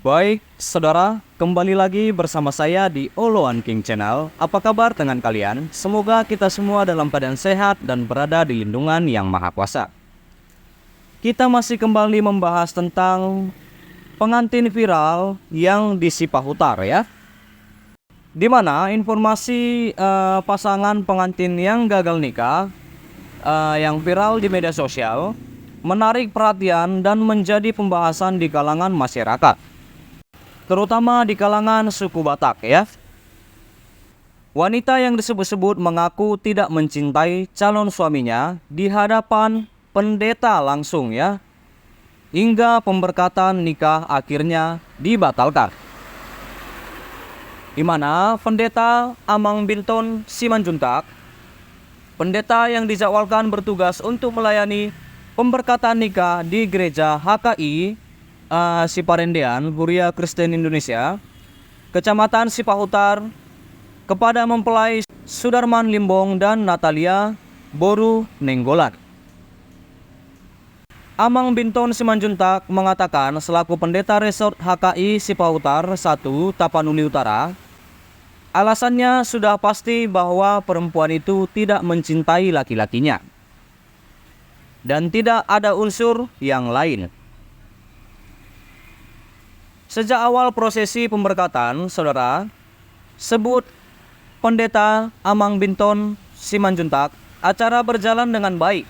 Baik, saudara, kembali lagi bersama saya di Oloan King Channel. Apa kabar dengan kalian? Semoga kita semua dalam keadaan sehat dan berada di lindungan Yang Maha Kuasa. Kita masih kembali membahas tentang pengantin viral yang di Cipahutar ya. Di mana informasi pasangan pengantin yang gagal nikah yang viral di media sosial menarik perhatian dan menjadi pembahasan di kalangan masyarakat, terutama di kalangan suku Batak ya. Wanita yang disebut-sebut mengaku tidak mencintai calon suaminya di hadapan pendeta langsung ya, hingga pemberkatan nikah akhirnya dibatalkan. Di mana pendeta Amang Binton Simanjuntak, pendeta yang dijadwalkan bertugas untuk melayani pemberkatan nikah di gereja HKI Siparendean, Huria Kristen Indonesia, Kecamatan Cipahutar, kepada mempelai Sudarman Limbong dan Natalia Boru Nenggolan. Amang Binton Simanjuntak mengatakan selaku pendeta resort HKI Cipahutar 1 Tapanuli Utara, alasannya sudah pasti bahwa perempuan itu tidak mencintai laki-lakinya dan tidak ada unsur yang lain. Sejak awal prosesi pemberkatan, saudara, sebut pendeta Amang Binton Simanjuntak, acara berjalan dengan baik.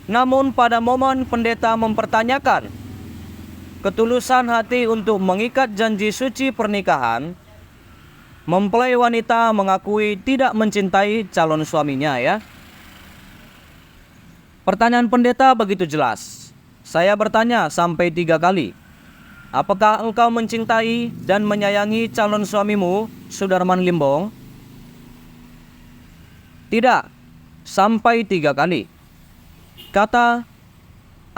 Namun pada momen pendeta mempertanyakan ketulusan hati untuk mengikat janji suci pernikahan, mempelai wanita mengakui tidak mencintai calon suaminya ya. Pertanyaan pendeta begitu jelas. Saya bertanya sampai 3 kali. Apakah engkau mencintai dan menyayangi calon suamimu, Sudarman Limbong? Tidak, sampai 3 kali. Kata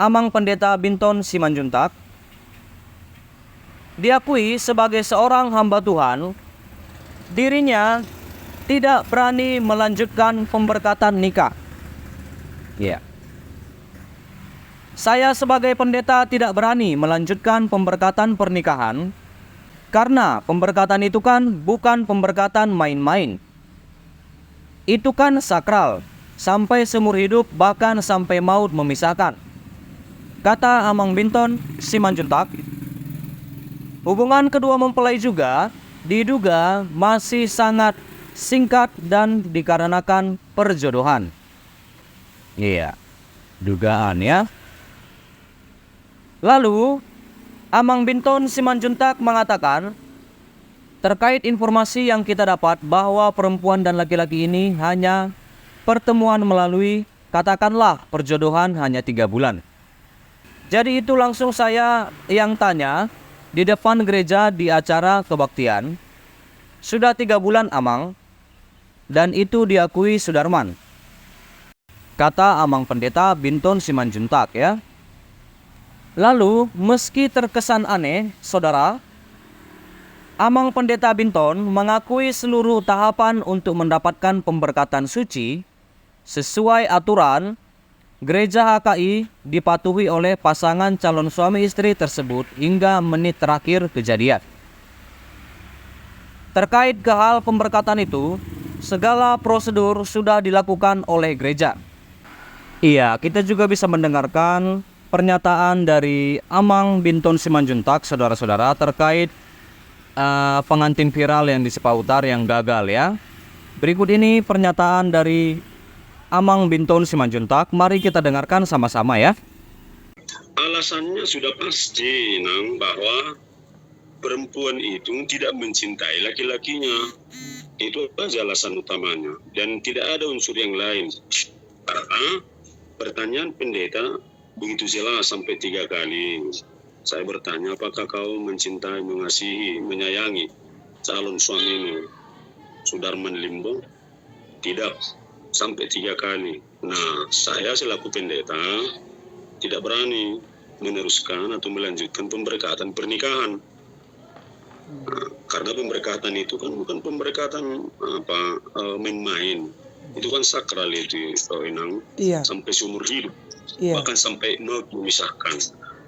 Amang Pendeta Binton Simanjuntak. Diakui sebagai seorang hamba Tuhan, dirinya tidak berani melanjutkan pemberkatan nikah. Ya. Saya sebagai pendeta tidak berani melanjutkan pemberkatan pernikahan karena pemberkatan itu kan bukan pemberkatan main-main. Itu kan sakral, sampai seumur hidup bahkan sampai maut memisahkan. Kata Amang Binton Simanjuntak. Hubungan kedua mempelai juga diduga masih sangat singkat dan dikarenakan perjodohan. Iya, dugaan ya. Lalu, Amang Binton Simanjuntak mengatakan, terkait informasi yang kita dapat bahwa perempuan dan laki-laki ini hanya pertemuan melalui, katakanlah perjodohan hanya 3 bulan. Jadi itu langsung saya yang tanya di depan gereja di acara kebaktian, sudah 3 bulan Amang, dan itu diakui Sudarman. Kata Amang Pendeta Binton Simanjuntak ya. Lalu, meski terkesan aneh, saudara, Amang Pendeta Binton mengakui seluruh tahapan untuk mendapatkan pemberkatan suci sesuai aturan gereja HKI dipatuhi oleh pasangan calon suami istri tersebut hingga menit terakhir kejadian. Terkait ke hal pemberkatan itu, segala prosedur sudah dilakukan oleh gereja. Iya, kita juga bisa mendengarkan pernyataan dari Amang Binton Simanjuntak, saudara-saudara, terkait pengantin viral yang di Cipahutar yang gagal ya. Berikut ini pernyataan dari Amang Binton Simanjuntak. Mari kita dengarkan sama-sama ya. Alasannya sudah pasti, Nang, bahwa perempuan itu tidak mencintai laki-lakinya. Itu aja alasan utamanya. Dan tidak ada unsur yang lain. Karena pertanyaan pendeta begitu jelas sampai 3 kali. Saya bertanya, apakah kau mencintai, mengasihi, menyayangi calon suamimu, Sudarman Limbong? Tidak, sampai 3 kali. Nah, saya selaku pendeta tidak berani meneruskan atau melanjutkan pemberkatan pernikahan. Nah, karena pemberkatan itu kan bukan pemberkatan main-main. Itu kan sakral itu, Inang, sampai seumur hidup. Bahkan sampai maut memisahkan.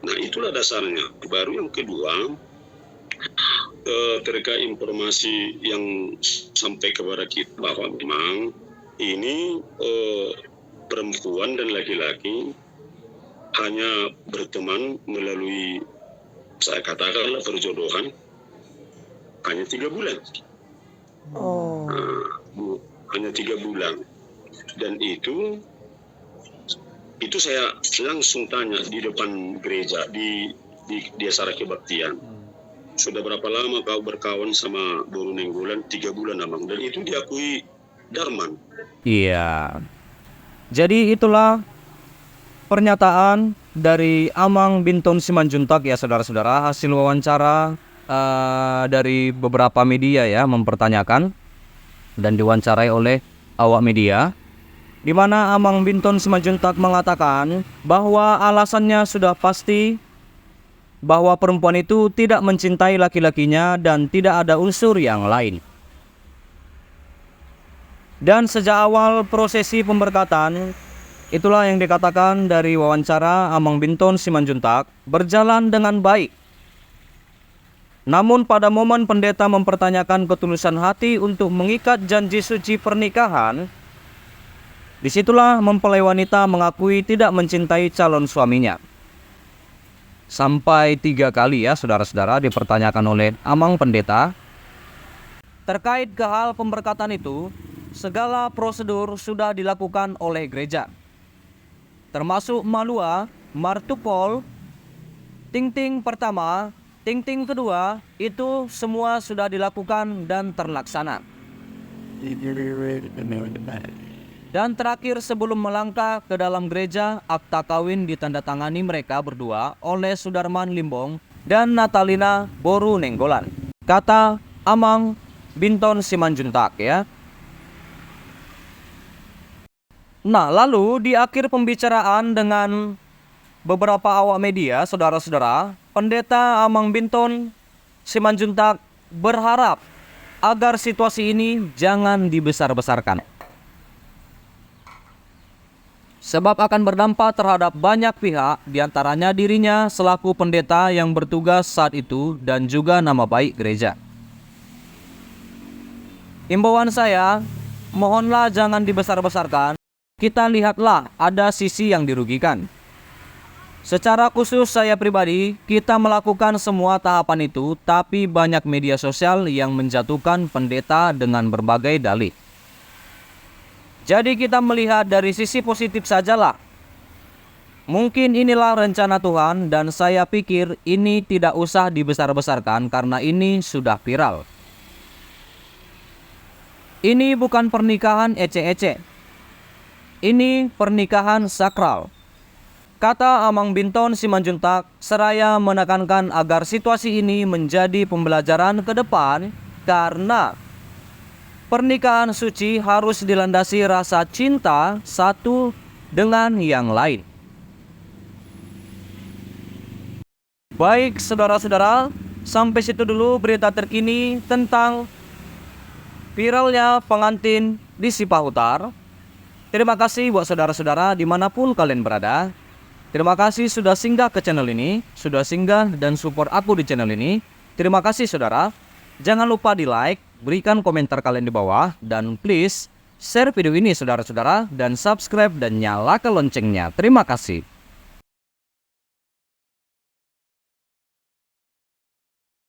Nah, itulah dasarnya. Baru yang kedua, terkait informasi yang sampai kepada kita bahwa memang ini perempuan dan laki-laki hanya berteman melalui, saya katakanlah, perjodohan hanya 3 bulan. Hanya 3 bulan. Dan itu saya langsung tanya di depan gereja di acara kebaktian. Sudah berapa lama kau berkawan sama Boru Nenggolan? 3 bulan, Abang. Dan itu diakui Darman. Iya. Jadi itulah pernyataan dari Amang Binton Simanjuntak ya saudara-saudara, hasil wawancara dari beberapa media ya mempertanyakan dan diwawancarai oleh awak media, di mana Amang Binton Simanjuntak mengatakan bahwa alasannya sudah pasti bahwa perempuan itu tidak mencintai laki-lakinya dan tidak ada unsur yang lain. Dan sejak awal prosesi pemberkatan, itulah yang dikatakan dari wawancara Amang Binton Simanjuntak berjalan dengan baik. Namun pada momen pendeta mempertanyakan ketulusan hati untuk mengikat janji suci pernikahan, disitulah mempelai wanita mengakui tidak mencintai calon suaminya. Sampai 3 kali ya saudara-saudara dipertanyakan oleh Amang pendeta. Terkait ke hal pemberkatan itu, segala prosedur sudah dilakukan oleh gereja, termasuk malua, martupol, ting-ting pertama, ting-ting kedua, itu semua sudah dilakukan dan terlaksana. Dan terakhir sebelum melangkah ke dalam gereja, akta kawin ditandatangani mereka berdua oleh Sudarman Limbong dan Natalina Boru Nenggolan. Kata Amang Binton Simanjuntak ya. Nah, lalu di akhir pembicaraan dengan beberapa awak media, saudara-saudara, pendeta Amang Binton Simanjuntak berharap agar situasi ini jangan dibesar-besarkan, sebab akan berdampak terhadap banyak pihak, diantaranya dirinya selaku pendeta yang bertugas saat itu dan juga nama baik gereja. Himbauan saya, mohonlah jangan dibesar-besarkan. Kita lihatlah ada sisi yang dirugikan. Secara khusus saya pribadi, kita melakukan semua tahapan itu, tapi banyak media sosial yang menjatuhkan pendeta dengan berbagai dalih. Jadi kita melihat dari sisi positif sajalah. Mungkin inilah rencana Tuhan dan saya pikir ini tidak usah dibesar-besarkan karena ini sudah viral. Ini bukan pernikahan ece-ece. Ini pernikahan sakral. Kata Amang Binton Simanjuntak seraya menekankan agar situasi ini menjadi pembelajaran ke depan karena pernikahan suci harus dilandasi rasa cinta satu dengan yang lain. Baik saudara-saudara, sampai situ dulu berita terkini tentang viralnya pengantin di Cipahutar. Terima kasih buat saudara-saudara dimanapun kalian berada. Terima kasih sudah singgah ke channel ini, sudah singgah dan support aku di channel ini. Terima kasih saudara. Jangan lupa di like, berikan komentar kalian di bawah, dan please share video ini saudara-saudara, dan subscribe dan nyalakan loncengnya. Terima kasih.